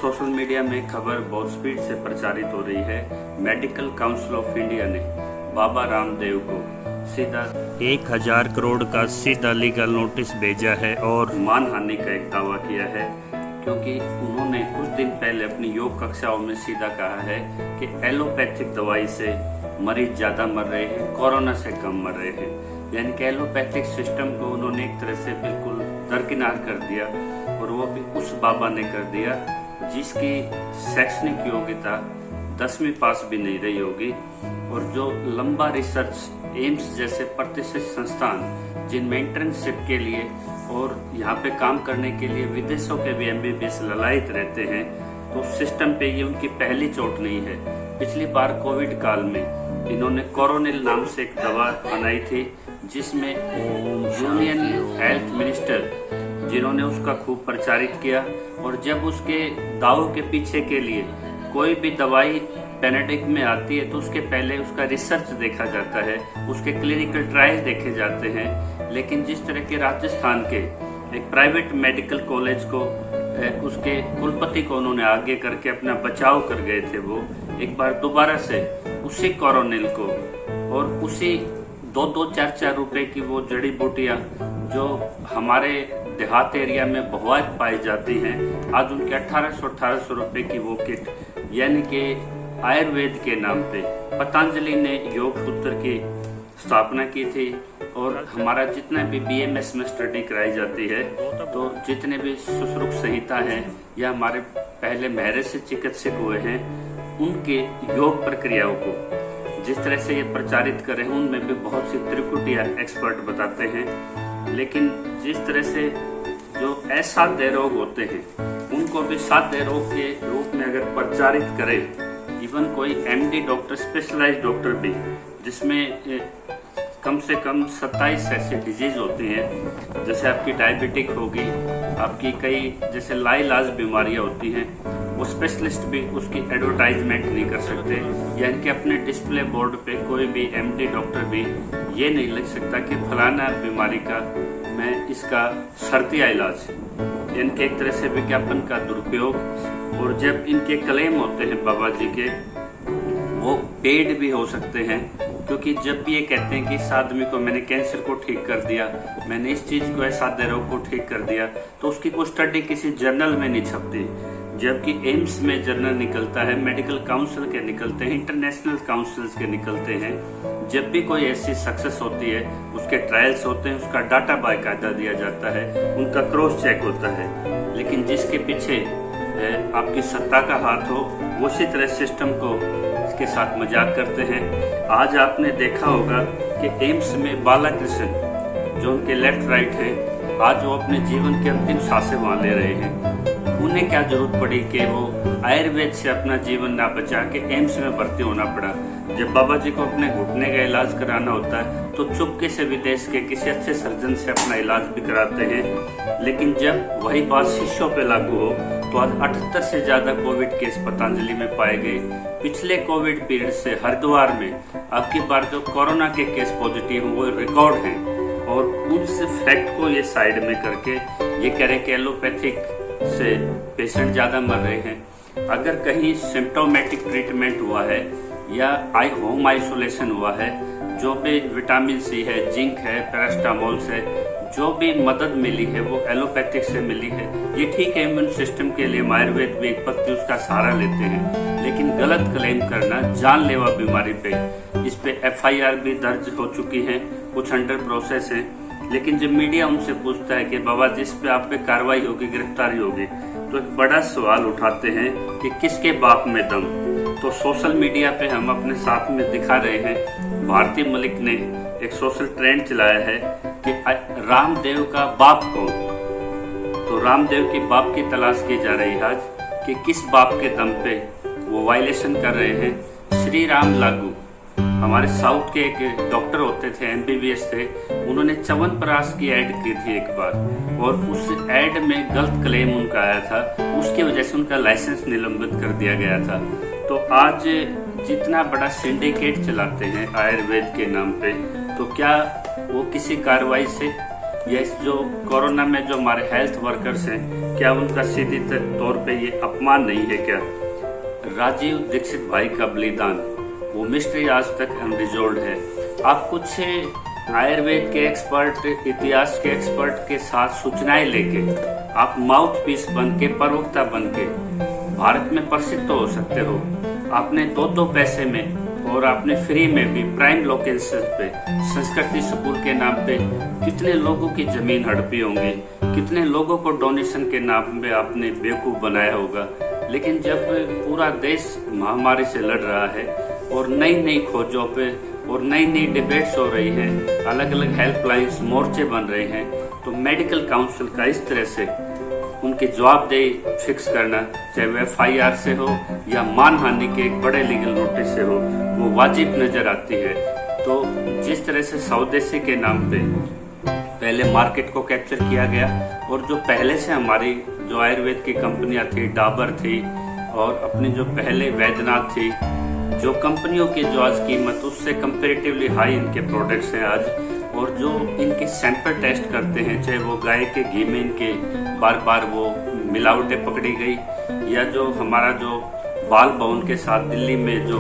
Social media में खबर बहुत स्पीड से प्रचारित हो रही है। मेडिकल काउंसिल ऑफ इंडिया ने बाबा रामदेव को सीधा 1000 करोड़ का सीधा लीगल नोटिस भेजा है और मानहानि का एक दावा किया है, क्योंकि उन्होंने कुछ दिन पहले अपनी योग कक्षाओं में सीधा कहा है कि एलोपैथिक दवाई से मरीज ज्यादा मर रहे हैं, कोरोना से कम मर रहे हैं। यानी कि एलोपैथिक सिस्टम को उन्होंने एक तरह से बिल्कुल दरकिनार कर दिया, और वो भी उस बाबा ने कर दिया जिसकी शैक्षणिक योग्यता 10वीं पास भी नहीं रही होगी, और जो लंबा रिसर्च एम्स जैसे प्रतिष्ठित संस्थान जिनमें इंटर्नशिप के लिए और यहाँ पे काम करने के लिए विदेशों के भी MBBS ललायत रहते हैं, तो सिस्टम पे ये उनकी पहली चोट नहीं है। पिछली बार कोविड काल में इन्होंने कोरोनिल नाम से एक दवा बनाई थी, जिसमें यूनियन हेल्थ मिनिस्टर जिन्होंने उसका खूब प्रचारित किया, और जब उसके दावों के पीछे के लिए कोई भी दवाई पेनेडिक में आती है तो उसके पहले उसका रिसर्च देखा जाता है, उसके क्लिनिकल ट्रायल देखे जाते हैं। लेकिन जिस तरह के राजस्थान के एक प्राइवेट मेडिकल कॉलेज को उसके कुलपति को उन्होंने आगे करके अपना बचाव कर गए थे, वो एक बार दोबारा से उसी कोरोनिल को और उसी 2-2, 4-4 रुपए की वो जड़ी बूटियां जो हमारे देहात एरिया में बहुत पाई जाती हैं, आज उनके 1800 रुपए की वो किट, यानी कि आयुर्वेद के नाम पे पतंजलि ने योग सूत्र की स्थापना की थी। और हमारा जितना भी BMS में स्टडी कराई जाती है, तो जितने भी सुश्रुत संहिता है या हमारे पहले महर्षि चिकित्सक हुए हैं, उनके योग प्रक्रियाओं को जिस तरह से ये प्रचारित कर रहे हैं, उनमें भी बहुत सी त्रिकुटिया एक्सपर्ट बताते हैं। लेकिन जिस तरह से जो असाध्य रोग होते हैं, उनको भी साध्य रोग के रूप में अगर प्रचारित करें, इवन कोई MD डॉक्टर, स्पेशलाइज्ड डॉक्टर भी, जिसमें कम से कम 27 ऐसी डिजीज होती हैं, जैसे आपकी डायबिटिक होगी, आपकी कई जैसे लाइलाज बीमारियां होती हैं, वो स्पेशलिस्ट भी उसकी एडवर्टाइजमेंट नहीं कर सकते। यानी कि अपने डिस्प्ले बोर्ड पे कोई भी MD डॉक्टर भी ये नहीं लिख सकता कि फलाना बीमारी का मैं इसका शर्तिया इलाज, यानी कि एक तरह से विज्ञापन का दुरुपयोग। और जब इनके क्लेम होते हैं बाबा जी के, वो पेड भी हो सकते हैं, क्योंकि जब भी ये कहते हैं कि इस आदमी को मैंने कैंसर को ठीक कर दिया, मैंने इस चीज को, असाध्य रोग को ठीक कर दिया, तो उसकी कोई स्टडी किसी जर्नल में नहीं छपती। जबकि एम्स में जर्नल निकलता है, मेडिकल काउंसिल के निकलते हैं, इंटरनेशनल काउंसिल्स के निकलते हैं। जब भी कोई ऐसी सक्सेस होती है, उसके ट्रायल्स होते हैं, उसका डाटा बाकायदा दिया जाता है, उनका क्रॉस चेक होता है। लेकिन जिसके पीछे आपकी सत्ता का हाथ हो, वो उसी तरह सिस्टम को इसके साथ मजाक करते हैं। आज आपने देखा होगा कि एम्स में बालाकृष्ण, जो उनके लेफ्ट राइट है, आज वो अपने जीवन की अंतिम सांसें वहां ले रहे हैं। उन्हें क्या जरूरत पड़ी कि वो आयुर्वेद से अपना जीवन ना बचा के एम्स में भर्ती होना पड़ा। जब बाबा जी को अपने घुटने का इलाज कराना होता है, तो चुपके से विदेश के किसी अच्छे सर्जन से अपना इलाज भी कराते हैं। लेकिन जब वही बात शिष्यों पे लागू हो, तो आज 78 से ज्यादा कोविड केस पतंजलि में पाए गए। पिछले कोविड पीरियड से हरिद्वार में आपकी बार जो कोरोना के केस पॉजिटिव वो रिकॉर्ड हैं, और उस फैक्ट को ये साइड में करके ये कह रहे कि एलोपैथिक से पेशेंट ज्यादा मर रहे हैं। अगर कहीं सिम्टोमेटिक ट्रीटमेंट हुआ है या होम आइसोलेशन हुआ है, जो भी विटामिन C है, जिंक है, पैरास्टामोल से जो भी मदद मिली है, वो एलोपैथिक से मिली है। ये ठीक है, इम्यून सिस्टम के लिए आयुर्वेद भी एक पत्ती उसका सहारा लेते हैं, लेकिन गलत क्लेम करना जानलेवा बीमारी पे, इस पे FIR भी दर्ज हो चुकी है, कुछ अंडर प्रोसेस है। लेकिन जब मीडिया उनसे पूछता है कि बाबा जिस पे आप पे कार्रवाई होगी, गिरफ्तारी होगी, तो एक बड़ा सवाल उठाते हैं कि किसके बाप में दम। तो सोशल मीडिया पे हम अपने साथ में दिखा रहे हैं, भारती मलिक ने एक सोशल ट्रेंड चलाया है कि रामदेव का बाप कौन। तो रामदेव के बाप की तलाश की जा रही है आज कि किस बाप के दम पे वो वायलेशन कर रहे हैं। श्री राम लागू, हमारे साउथ के एक डॉक्टर होते थे, MBBS थे, उन्होंने च्यवनप्राश की ऐड की थी एक बार, और उस ऐड में गलत क्लेम उनका आया था, उसकी वजह से उनका लाइसेंस निलंबित कर दिया गया था। तो आज जितना बड़ा सिंडिकेट चलाते हैं आयुर्वेद के नाम पे, तो क्या वो किसी कार्रवाई से या इस जो कोरोना में जो हमारे हेल्थ वर्कर्स हैं, क्या उनका सीधी तौर पे ये अपमान नहीं है क्या? राजीव दीक्षित भाई का बलिदान, वो मिस्ट्री आज तक अनरिजोल्व है। आप कुछ आयुर्वेद के एक्सपर्ट, इतिहास के एक्सपर्ट के साथ सूचनाएं लेके आप माउथ पीस बन के, प्रवक्ता बन के भारत में प्रसिद्ध तो हो सकते हो। आपने दो पैसे में और आपने फ्री में भी प्राइम लोकेशन पे संस्कृति स्कूल के नाम पे कितने लोगों की जमीन हड़पी होंगी, कितने लोगों को डोनेशन के नाम पे आपने बेवकूफ बनाया होगा। लेकिन जब पूरा देश महामारी से लड़ रहा है और नई नई खोजों पे और नई नई डिबेट्स हो रही हैं, अलग अलग हेल्पलाइंस, मोर्चे बन रहे हैं, तो मेडिकल काउंसिल का इस तरह से उनकी जवाबदेही फिक्स करना, चाहे वो FIR से हो या मानहानि के एक बड़े लीगल नोटिस से हो, वो वाजिब नजर आती है। तो जिस तरह से स्वदेशी के नाम पे पहले मार्केट को कैप्चर किया गया और जो पहले से हमारी जो आयुर्वेद की कंपनियां थी, डाबर थी और अपनी जो पहले वैद्यनाथ थी, जो कंपनियों की जो आज कीमत उससे कंपेरेटिवली हाई इनके प्रोडक्ट्स हैं आज, और जो इनके सैंपल टेस्ट करते हैं, चाहे वो गाय के घी में इनके बार बार वो मिलावटें पकड़ी गई, या जो हमारा जो बाल भवन के साथ दिल्ली में जो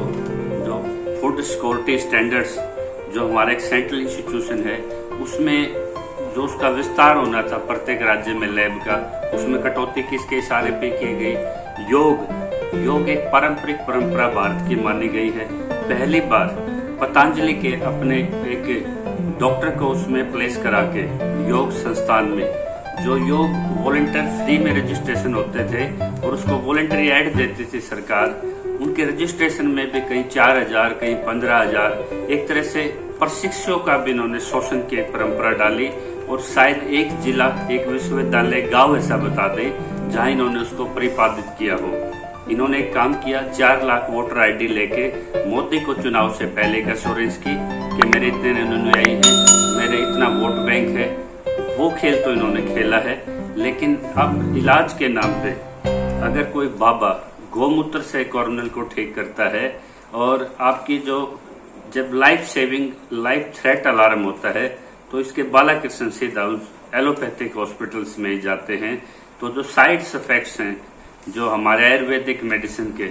फूड सिक्योरिटी स्टैंडर्ड्स जो हमारा एक सेंट्रल इंस्टीट्यूशन है, उसमें जो उसका विस्तार होना था प्रत्येक राज्य में लैब का, उसमें कटौती किसके इशारे पे की गई? योग एक पारंपरिक परंपरा भारत की मानी गई है। पहली बार पतंजलि के अपने एक डॉक्टर को उसमें प्लेस करा के योग संस्थान में, जो योग वॉलंटियर फ्री में रजिस्ट्रेशन होते थे और उसको वॉलंटरी ऐड देती थी सरकार, उनके रजिस्ट्रेशन में भी कहीं 4,000 कहीं 15,000, एक तरह से प्रशिक्षुओं का भी इन्होंने शोषण की परंपरा डाली। और शायद एक जिला, एक विश्वविद्यालय, गांव ऐसा बता दे जहां इन्होंने उसको परिपालित किया हो। इन्होंने एक काम किया, 4 लाख वोटर ID लेके मोदी को चुनाव से पहले एक एश्योरेंस की कि मेरे इतने अनुयायी हैं, मेरे इतना वोट बैंक है। वो खेल तो इन्होंने खेला है, लेकिन अब इलाज के नाम पे अगर कोई बाबा गोमूत्र से कोरोनल को ठीक करता है और आपकी जो जब लाइफ थ्रेट अलार्म होता है, तो इसके बालाकृष्ण सीधा एलोपैथिक हॉस्पिटल्स में जाते हैं। तो जो साइड इफेक्ट्स हैं जो हमारे आयुर्वेदिक मेडिसिन के,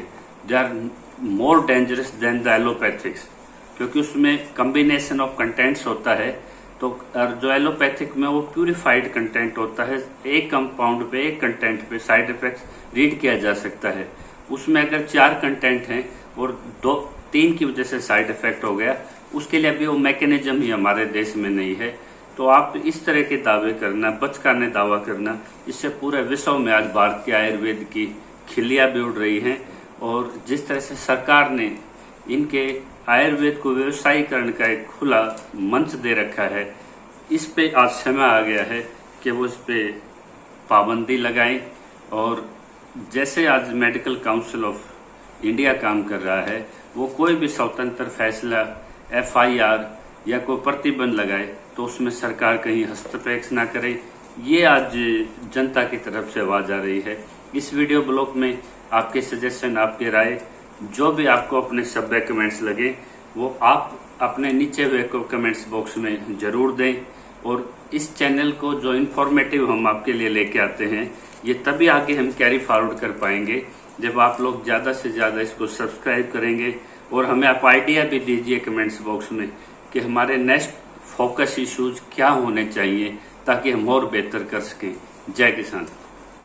they are more dangerous than the allopathics, क्योंकि उसमें कॉम्बिनेशन ऑफ कंटेंट्स होता है। तो जो एलोपैथिक में वो प्यूरिफाइड कंटेंट होता है, एक कंपाउंड पे, एक कंटेंट पे साइड इफेक्ट्स रीड किया जा सकता है। उसमें अगर 4 कंटेंट हैं और 2-3 की वजह से साइड इफेक्ट हो गया, उसके लिए अभी वो मैकेनिज्म ही हमारे देश में नहीं है। तो आप इस तरह के दावे करना, बचकाने दावा करना, इससे पूरे विश्व में आज भारत के आयुर्वेद की खिल्लियां भी उड़ रही हैं। और जिस तरह से सरकार ने इनके आयुर्वेद को व्यवसायीकरण का एक खुला मंच दे रखा है, इस पे आज समय आ गया है कि वो इस पे पाबंदी लगाएं। और जैसे आज मेडिकल काउंसिल ऑफ इंडिया काम कर रहा है, वो कोई भी स्वतंत्र फैसला, FIR या कोई प्रतिबंध लगाए तो उसमें सरकार कहीं हस्तक्षेप ना करे, ये आज जनता की तरफ से आवाज आ रही है। इस वीडियो ब्लॉग में आपके सजेशन, आपकी राय, जो भी आपको अपने सभ्य कमेंट्स लगे, वो आप अपने नीचे हुए को कमेंट्स बॉक्स में जरूर दें। और इस चैनल को जो इन्फॉर्मेटिव हम आपके लिए लेके आते हैं, ये तभी आगे हम कैरी फॉरवर्ड कर पाएंगे जब आप लोग ज्यादा से ज्यादा इसको सब्सक्राइब करेंगे। और हमें आप आइडिया भी दीजिए कमेंट्स बॉक्स में कि हमारे नेक्स्ट फोकस इश्यूज क्या होने चाहिए, ताकि हम और बेहतर कर सकें। जय किसान।